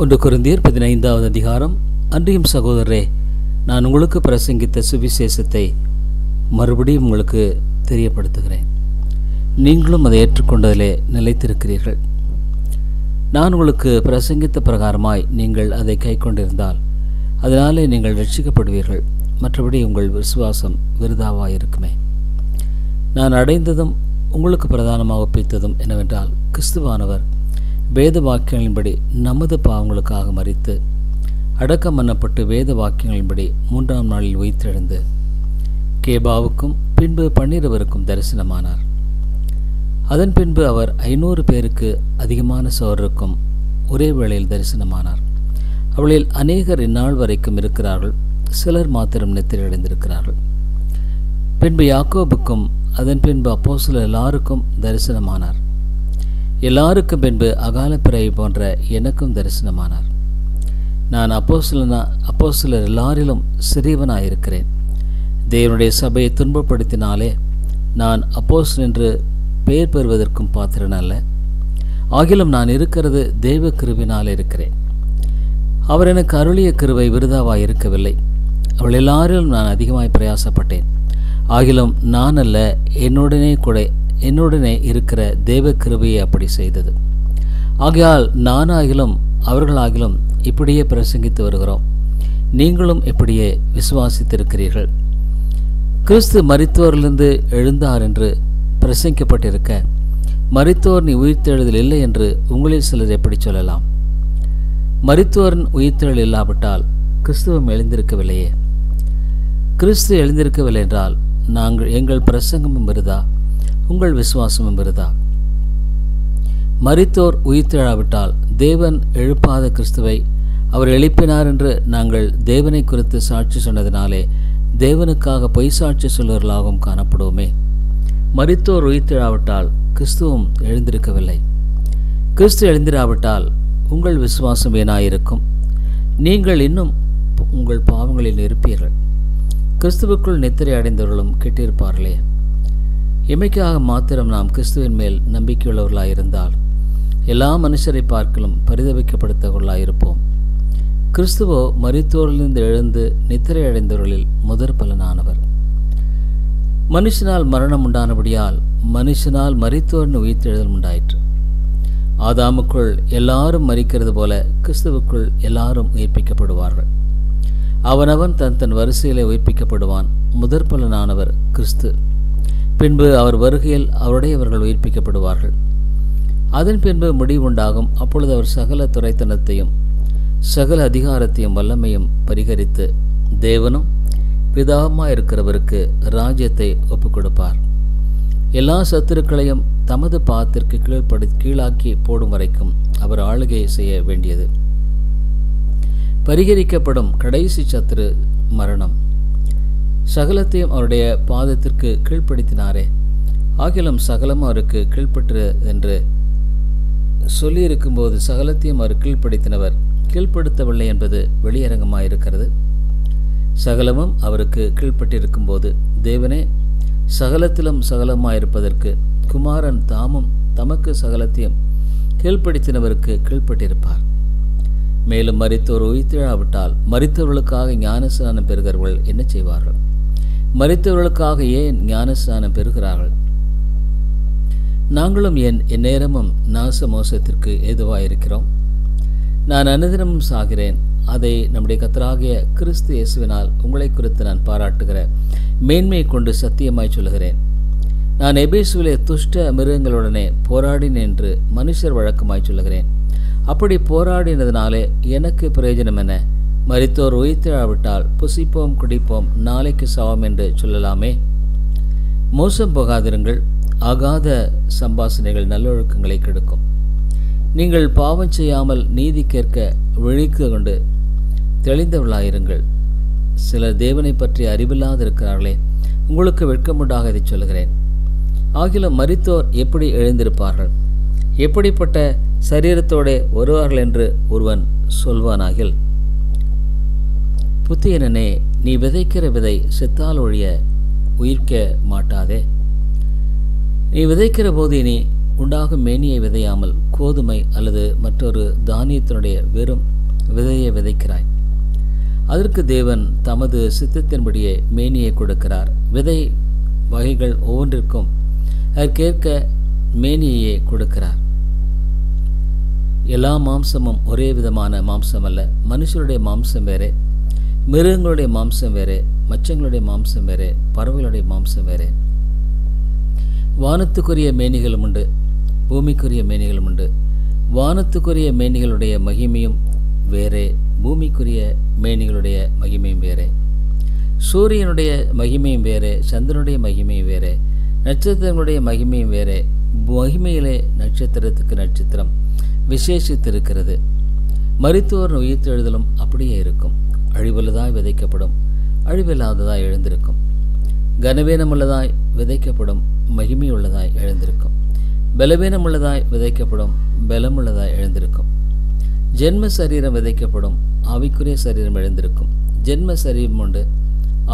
1 கொரிந்தியர் 15வது அதிகாரம். அன்றியும் சகோதரரே, நான் உங்களுக்கு பிரசங்கித்த சுவிசேஷத்தை மறுபடியும் உங்களுக்கு தெரியப்படுத்துகிறேன். நீங்களும் அதை ஏற்றுக்கொண்டதிலே நிலைத்திருக்கிறீர்கள். நான் உங்களுக்கு பிரசங்கித்த பிரகாரமாய் நீங்கள் அதை கை கொண்டிருந்தால் அதனாலே நீங்கள் ரட்சிக்கப்படுவீர்கள். மற்றபடி உங்கள் விசுவாசம் விருதாவாயிருக்குமே. நான் அடைந்ததும் உங்களுக்கு பிரதானமாக ஒப்பித்ததும் என்னவென்றால், கிறிஸ்துவானவர் வேத வாக்கியங்களின்படி நமது பாவங்களுக்காக மரித்து அடக்கம் பண்ணப்பட்டு வேத வாக்கியங்களின்படி 3ஆம் நாளில் உயிர்த்தெழுந்து கேபாவுக்கும் பின்பு 12 தரிசனமானார். அதன் பின்பு அவர் 500 பேருக்கு அதிகமான சோழருக்கும் ஒரே வேளையில் தரிசனமானார். அவளில் அநேகர் இந்நாள் வரைக்கும் இருக்கிறார்கள், சிலர் மாத்திரம் நித்திரையடைந்திருக்கிறார்கள். பின்பு யாக்கோபுக்கும் அதன் பின்பு அப்போஸ்தலர் எல்லாருக்கும் தரிசனமானார். எல்லாருக்கும் பின்பு அகாலப்பிறவி போன்ற எனக்கும் தரிசனமானார். நான் அப்போஸ்தலர் எல்லாரிலும் சிறியவனாயிருக்கிறேன். தேவனுடைய சபையை துன்பப்படுத்தினாலே நான் அப்போஸ்தலன் என்று பெயர் பெறுவதற்கும் பாத்திரன் அல்ல. ஆகிலும் நான் இருக்கிறது தெய்வ கிருபையினால் இருக்கிறேன். அவர் எனக்கு அருளிய கிருபை விருதாவாய் இருக்கவில்லை. அவள் எல்லாரிலும் நான் அதிகமாய் பிரயாசப்பட்டேன். ஆகிலும் நான் அல்ல, என்னுடனே இருக்கிற தேவ கிருபையை அப்படி செய்தது. ஆகையால் நானாகிலும் அவர்களாகிலும் இப்படியே பிரசங்கித்து வருகிறோம். நீங்களும் இப்படியே விசுவாசித்திருக்கிறீர்கள். கிறிஸ்து மரித்தோரிலிருந்து எழுந்தார் என்று பிரசங்கிக்கப்பட்டிருக்க, மரித்தோர் நீ உயிர்த்தெழுதல் இல்லை என்று உங்களில் சிலர் எப்படி சொல்லலாம்? மரித்தோரின் உயிர்த்தெழுதல் இல்லாவிட்டால் கிறிஸ்துவும் எழுந்திருக்கவில்லையே. கிறிஸ்து எழுந்திருக்கவில்லை என்றால் எங்கள் பிரசங்கமும் விருதா, உங்கள் விசுவாசமும் விருதா. மரித்தோர் உயிர்த்தெழாவிட்டால் தேவன் எழுப்பாத கிறிஸ்துவை அவர் எழுப்பினார் என்று நாங்கள் தேவனை குறித்து சாட்சி சொன்னதினாலே தேவனுக்காக பொய் சாட்சி சொல்வர்களாகவும் காணப்படுவோமே. மரித்தோர் உயிர்த்தெழாவிட்டால் கிறிஸ்துவும் எழுந்திருக்கவில்லை. கிறிஸ்து எழுந்திராவிட்டால் உங்கள் விசுவாசம் வீணாயிருக்கும். நீங்கள் இன்னும் உங்கள் பாவங்களில் இருப்பீர்கள். கிறிஸ்துவுக்குள் நித்திரை அடைந்தவர்களும் கெட்டிருப்பார்களே. இமைக்காக மாத்திரம் நாம் கிறிஸ்துவின் மேல் நம்பிக்கையுள்ளவர்களாயிருந்தால் எல்லா மனுஷரை பார்க்கலும் பரிதவிக்கப்படுத்தவர்களாயிருப்போம். கிறிஸ்துவோ மரித்தோரிலிருந்து எழுந்து நித்திரை அடைந்தவர்களில் முதற் பலனானவர். மனுஷனால் மரணம் உண்டானபடியால் மனுஷனால் மரித்தோரின் உயிர்த்தெழுதல் உண்டாயிற்று. ஆதாமுக்குள் எல்லாரும் மரிக்கிறது போல கிறிஸ்துவுக்குள் எல்லாரும் உயிர்ப்பிக்கப்படுவார்கள். அவனவன் தன் வரிசையிலே உயிர்ப்பிக்கப்படுவான். முதற் பலனானவர் கிறிஸ்து. பின்பு அவர் வருகையில் அவருடையவர்கள் உயிர்ப்பிக்கப்படுவார்கள். அதன் பின்பு முடிவுண்டாகும். அப்பொழுது அவர் சகல துரைத்தனத்தையும் சகல அதிகாரத்தையும் வல்லமையும் பரிகரித்து தேவனும் பிதாவுமாயிருக்கிறவருக்கு ராஜ்யத்தை ஒப்புக் கொடுப்பார். எல்லா சத்துருக்களையும் தமது பாதத்திற்கு கீழாக்கி போடும் வரைக்கும் அவர் ஆளுகை செய்ய வேண்டியது. பரிகரிக்கப்படும் கடைசி சத்துரு மரணம். சகலத்தையும் அவருடைய பாதத்திற்கு கீழ்ப்படுத்தினாரே. ஆகிலும் சகலம் அவருக்கு கீழ்ப்பற்று என்று சொல்லியிருக்கும்போது சகலத்தையும் அவர் கீழ்ப்படுத்தினவர் கீழ்ப்படுத்தவில்லை என்பது வெளியரங்கமாயிருக்கிறது. சகலமும் அவருக்கு கீழ்ப்பட்டிருக்கும் போது தேவனே சகலத்திலும் சகலமாயிருப்பதற்கு குமாரன் தாமும் தமக்கு சகலத்தையும் கீழ்ப்படுத்தினவருக்கு கீழ்ப்பட்டிருப்பார். மேலும் மரித்தோர் உயிர்த்தெழாவிட்டால் மரித்தவர்களுக்காக ஞானஸ்நானம் பெறுகிறவர்கள் என்ன செய்வார்கள்? மரித்தவர்களுக்காக ஏன் ஞானஸ்நானம் பெறுகிறார்கள்? நாங்களும் எந்நேரமும் நாச மோசத்திற்கு ஏதுவாயிருக்கிறோம். நான் அனுதினமும் சாகிறேன். அதை நம்முடைய கர்த்தராகிய கிறிஸ்து இயேசுவினால் உங்களை குறித்து நான் பாராட்டுகிற மேன்மையை கொண்டு சத்தியமாய் சொல்லுகிறேன். நான் எபேசுவிலே துஷ்ட மிருகங்களுடனே போராடினேன் என்று மனுஷர் வழக்கமாய் சொல்லுகிறேன். அப்படி போராடினதினாலே எனக்கு பிரயோஜனம் என்ன? மரித்தோர் உயிர்த்தெழாவிட்டால் புசிப்போம் குடிப்போம் நாளைக்கு சாவோம் என்று சொல்லலாமே. மோசம் போகாதிருங்கள். ஆகாத சம்பாசனைகள் நல்லொழுக்கங்களை கெடுக்கும். நீங்கள் பாவம் செய்யாமல் நீதி கேட்க விழித்து கொண்டு தெளிந்தவர்களாயிருங்கள். சிலர் தேவனை பற்றி அறிவில்லாதிருக்கிறார்களே. உங்களுக்கு வெட்கமுண்டாக இதை சொல்லுகிறேன். ஆகிலும் மரித்தோர் எப்படி எழுந்திருப்பார்கள்? எப்படிப்பட்ட சரீரத்தோடு வருவார்கள் என்று ஒருவன் சொல்வானாகில், புத்தியனே, நீ விதைக்கிற விதை செத்தால் ஒழிய உயிர்க்க மாட்டாதே. நீ விதைக்கிற போது நீ உண்டாகும் மேனியை விதையாமல் கோதுமை அல்லது மற்றொரு தானியத்தினுடைய வெறும் விதையை விதைக்கிறாய். அதற்கு தேவன் தமது சித்தத்தின்படியே மேனியை கொடுக்கிறார். விதை வகைகள் ஒவ்வொன்றிற்கும் அதற்கேற்க மேனியையே கொடுக்கிறார். எல்லா மாம்சமும் ஒரே விதமான மாம்சம் அல்ல. மனுஷருடைய மாம்சம் வேறே, மிருகங்களுடைய மாம்சம் வேறே, மச்சங்களுடைய மாம்சம் வேறே, பறவைகளுடைய மாம்சம் வேறே. வானத்துக்குரிய மேனிகளும் உண்டு, பூமிக்குரிய மேனிகளும் உண்டு. வானத்துக்குரிய மேனிகளுடைய மகிமையும் வேறே, பூமிக்குரிய மேனிகளுடைய மகிமையும் வேறே. சூரியனுடைய மகிமையும் வேறே, சந்திரனுடைய மகிமையும் வேறே, நட்சத்திரங்களுடைய மகிமையும் வேறே. மகிமையிலே நட்சத்திரத்துக்கு நட்சத்திரம் விசேஷித்திருக்கிறது. மரித்தோர் உயிர்த்தெழுதலும் அப்படியே இருக்கும். அழிவுள்ளதாய் விதைக்கப்படும், அழிவில்லாததாய் எழுந்திருக்கும். கனவீனமுள்ளதாய் விதைக்கப்படும், மகிமையுள்ளதாய் எழுந்திருக்கும். பலவீனமுள்ளதாய் விதைக்கப்படும், பலமுள்ளதாய் எழுந்திருக்கும். ஜென்ம சரீரம் விதைக்கப்படும், ஆவிக்குரிய சரீரம் எழுந்திருக்கும். ஜென்ம சரீரம் உண்டு,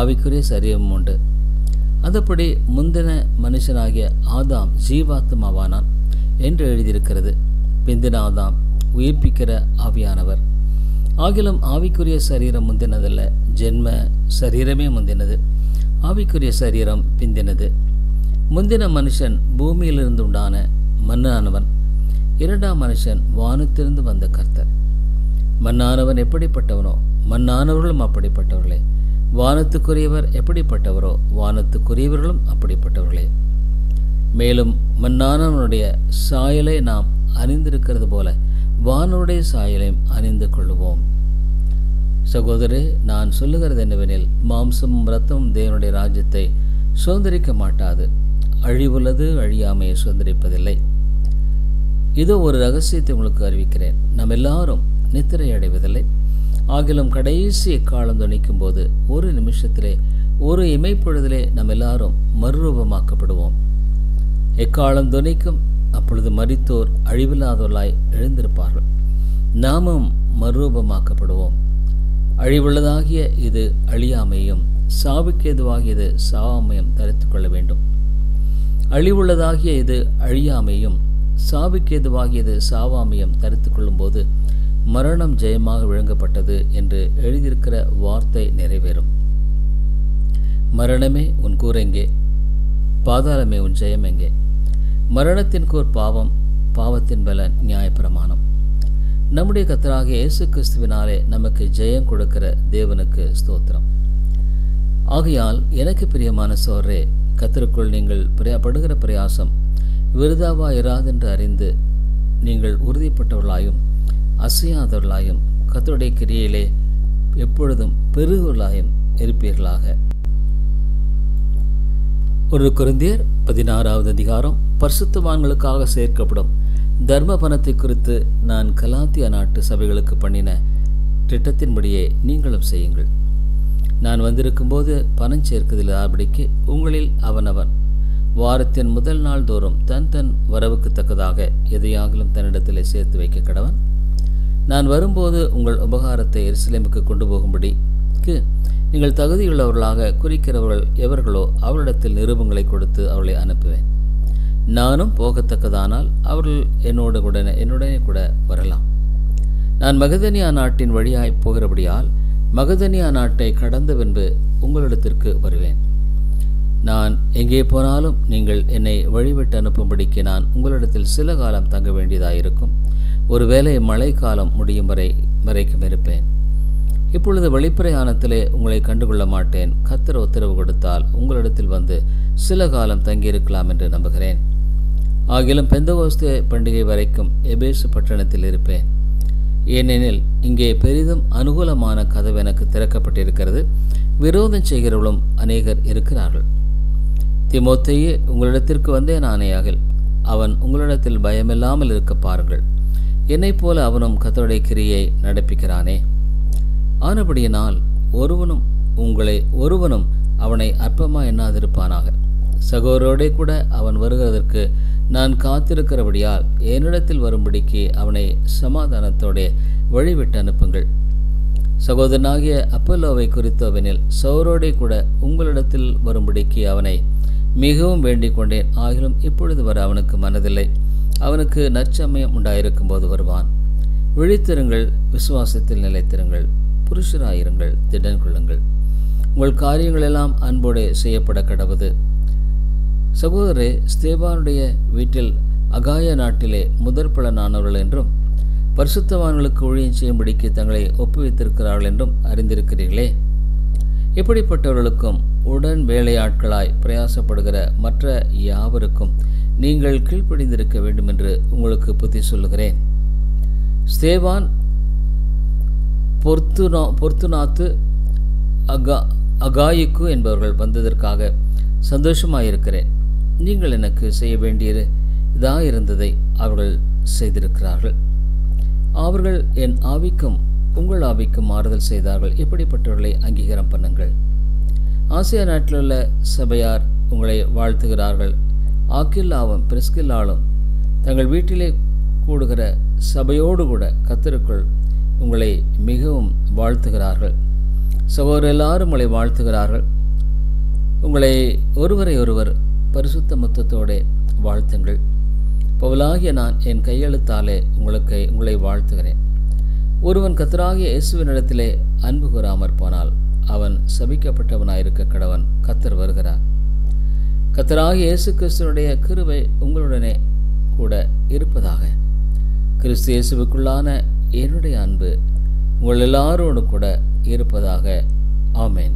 ஆவிக்குரிய சரீரம் உண்டு. அதுபடி முந்தின மனுஷனாகிய ஆதாம் ஜீவாத்மாவானான் என்று எழுதியிருக்கிறது. பிந்தின ஆதாம் உயிர்ப்பிக்கிற ஆவியானவர். ஆகிலும் ஆவிக்குரிய சரீரம் முந்தினதல்ல, ஜென்ம சரீரமே முந்தினது, ஆவிக்குரிய சரீரம் பிந்தினது. முந்தின மனுஷன் பூமியிலிருந்து உண்டான மண்ணானவன், இரண்டாம் மனுஷன் வானத்திலிருந்து வந்த கர்த்தர். மண்ணானவன் எப்படிப்பட்டவனோ மண்ணானவர்களும் அப்படிப்பட்டவர்களே. வானத்துக்குரியவர் எப்படிப்பட்டவரோ வானத்துக்குரியவர்களும் அப்படிப்பட்டவர்களே. மேலும் மண்ணானவனுடைய சாயலை நாம் அணிந்திருக்கிறது போல வானுடைய சாயலையும் அணிந்து கொள்ளுவோம். சகோதரே, நான் சொல்லுகிறது என்னவெனில், மாம்சமும் இரத்தமும் தேவனுடைய ராஜ்யத்தை சுதந்திரிக்க மாட்டாது. அழிவுள்ளது அழியாமையை சுதந்திரிப்பதில்லை. இதோ ஒரு ரகசியத்தை உங்களுக்கு அறிவிக்கிறேன். நாம் எல்லாரும் நித்திரை அடைவதில்லை. ஆகிலும் கடைசி காலம் துணிக்கும் போது ஒரு நிமிஷத்திலே, ஒரு இமைப்பொழுதிலே நாம் எல்லாரும் மறுரூபமாக்கப்படுவோம். எக்காலம் துணிக்கும், அப்பொழுது மரித்தோர் அழிவில்லாதவர்களாய் எழுந்திருப்பார்கள். நாமும் மறுரூபமாக்கப்படுவோம். அழிவுள்ளதாகிய இது அழியாமையும், சாவுக்கேதுவாகியது சாவாமையும் தரித்து கொள்ள வேண்டும். அழிவுள்ளதாகிய இது அழியாமையும், சாவுக்கேதுவாகியது சாவாமையும் தரித்து கொள்ளும்போது மரணம் ஜெயமாக விழுங்கப்பட்டது என்று எழுதியிருக்கிற வார்த்தை நிறைவேறும். மரணமே உன் கூரெங்கே? பாதாளமே உன் ஜெயம் எங்கே? மரணத்தின் கூர் பாவம், பாவத்தின் பலன் நியாயப்பிரமாணம். நம்முடைய கர்த்தராகிய இயேசு கிறிஸ்துவினாலே நமக்கு ஜெயம் கொடுக்கிற தேவனுக்கு ஸ்தோத்திரம். ஆகையால் எனக்கு பிரியமான சோரே, கர்த்தருக்குள் நீங்கள் படுகிற பிரயாசம் விருதாவா இராதென்று அறிந்து நீங்கள் உறுதிப்பட்டவர்களாயும் அசையாதவர்களாயும் கர்த்தருடைய கிரியையிலே எப்பொழுதும் பெருகுவர்களாயும் இருப்பீர்களாக. 1 கொரிந்தியர் 16வது அதிகாரம். பரிசுத்தவான்களுக்காக சேர்க்கப்படும் தர்ம பணத்தை குறித்து நான் கலாத்தியா நாட்டு சபைகளுக்கு பண்ணின திட்டத்தின்படியே நீங்களும் செய்யுங்கள். நான் வந்திருக்கும்போது பணம் சேர்க்கதில்லாதபடிக்கு உங்களில் அவனவன் வாரத்தின் முதல் நாள் தோறும் தன் வரவுக்கு தக்கதாக எதையாகிலும் தன்னிடத்திலே சேர்த்து வைக்க கடவன். நான் வரும்போது உங்கள் உபகாரத்தை எருசலேமுக்கு கொண்டு போகும்படிக்கு நீங்கள் தகுதியுள்ளவர்களாக குறிக்கிறவர்கள் எவர்களோ அவரிடத்தில் நிருபங்களை கொடுத்து அவர்களை அனுப்புவேன். நானும் போகத்தக்கதானால் அவர்கள் என்னுடனே கூட வரலாம். நான் மகதனியா நாட்டின் வழியாய் போகிறபடியால் மகதனியா நாட்டை கடந்த பின்பு உங்களிடத்திற்கு வருவேன். நான் எங்கே போனாலும் நீங்கள் என்னை வழிவிட்டு அனுப்பும்படிக்கு நான் உங்களிடத்தில் சில காலம் தங்க வேண்டியதாயிருக்கும். ஒருவேளை மழை காலம் முடியும் வரைக்கும் இருப்பேன். இப்பொழுது வெளிப்பிரயாணத்திலே உங்களை கண்டுகொள்ள மாட்டேன். கர்த்தர் உத்தரவு கொடுத்தால் உங்களிடத்தில் வந்து சில காலம் தங்கியிருக்கலாம் என்று நம்புகிறேன். ஆகிலும் பெந்தகோஸ்தே பண்டிகை வரைக்கும் எபேசு பட்டணத்தில் இருப்பேன். ஏனெனில் இங்கே பெரிதும் அனுகூலமான கதவு எனக்கு திறக்கப்பட்டிருக்கிறது. விரோதம் செய்கிறவர்களும் அநேகர் இருக்கிறார்கள். தீமோத்தேயே, உங்களிடத்திற்கு வந்தேன் ஆணையாகில் அவன் உங்களிடத்தில் பயமில்லாமல் இருக்க பாருங்கள். என்னைப் போல அவனும் கர்த்தருடைய கிரியை நடப்பிக்கிறானே. ஆனபடியினால் ஒருவனும் அவனை அற்பமா எண்ணாதிருப்பானாக. சகோதரோடே கூட அவன் வருகிறதற்கு நான் காத்திருக்கிறபடியால் என்னிடத்தில் வரும்படிக்கு அவனை சமாதானத்தோடே வழிவிட்டு அனுப்புங்கள். சகோதரனாகிய அப்பல்லோவை குறித்தவனில் சௌரோடே கூட உங்களிடத்தில் வரும்படிக்கு அவனை மிகவும் வேண்டிக் கொண்டேன். ஆகிலும் இப்பொழுது வர அவனுக்கு மனதில்லை. அவனுக்கு நற்சமயம் உண்டாயிருக்கும் போது வருவான். விழித்திருங்கள், விசுவாசத்தில் நிலைத்திருங்கள், புருஷராயிருங்கள், திடன் கொள்ளுங்கள். உங்கள் காரியங்கள் எல்லாம் அன்போடு செய்யப்பட கடவுது. சகோதரரே, ஸ்தேவானுடைய வீட்டில் அகாய நாட்டிலே முதற் பலனானவர்கள் என்றும் பரிசுத்தவான்களுக்கு ஊழியம் செய்யும்படிக்கு தங்களை ஒப்புவித்திருக்கிறார்கள் என்றும் அறிந்திருக்கிறீர்களே. இப்படிப்பட்டவர்களுக்கும் உடன் வேலையாட்களாய் பிரயாசப்படுகிற மற்ற யாவருக்கும் நீங்கள் கீழ்ப்படிந்திருக்க வேண்டும் என்று உங்களுக்கு புத்தி சொல்லுகிறேன். ஸ்தேவான், பொர்த்துனாத்து, அகாயிக்கு என்பவர்கள் வந்ததற்காக சந்தோஷமாயிருக்கிறேன். நீங்கள் எனக்கு செய்ய வேண்டியதாயிருந்ததை அவர்கள் செய்திருக்கிறார்கள். அவர்கள் என் ஆவிக்கும் உங்கள் ஆவிக்கும் மாறுதல் செய்தார்கள். இப்படிப்பட்டவர்களை அங்கீகாரம் பண்ணுங்கள். ஆசியா நாட்டிலுள்ள சபையார் உங்களை வாழ்த்துகிறார்கள். ஆக்கில்லாவும் பிரிஸ்கில்லாலும் தங்கள் வீட்டிலே கூடுகிற சபையோடு கூட கர்த்தருக்குள் உங்களை மிகவும் வாழ்த்துகிறார்கள். சகோதரர் எல்லாரும் உங்களை வாழ்த்துகிறார்கள். உங்களை ஒருவரை ஒருவர் பரிசுத்த முத்தத்தோடு வாழ்த்துங்கள். பவுலாகிய நான் என் கையெழுத்தாலே உங்களை வாழ்த்துகிறேன். ஒருவன் கர்த்தராகிய இயேசுவினிடத்திலே அன்பு கூறாமற் போனால் அவன் சபிக்கப்பட்டவனாயிருக்க கடவன். கர்த்தர் வருகிறார். கர்த்தராகிய இயேசு கிறிஸ்துவனுடைய கிருபை உங்களுடனே கூட இருப்பதாக. கிறிஸ்து இயேசுவுக்குள்ளான என்னுடைய அன்பு உங்கள் எல்லாரோடு கூட இருப்பதாக. ஆமென்.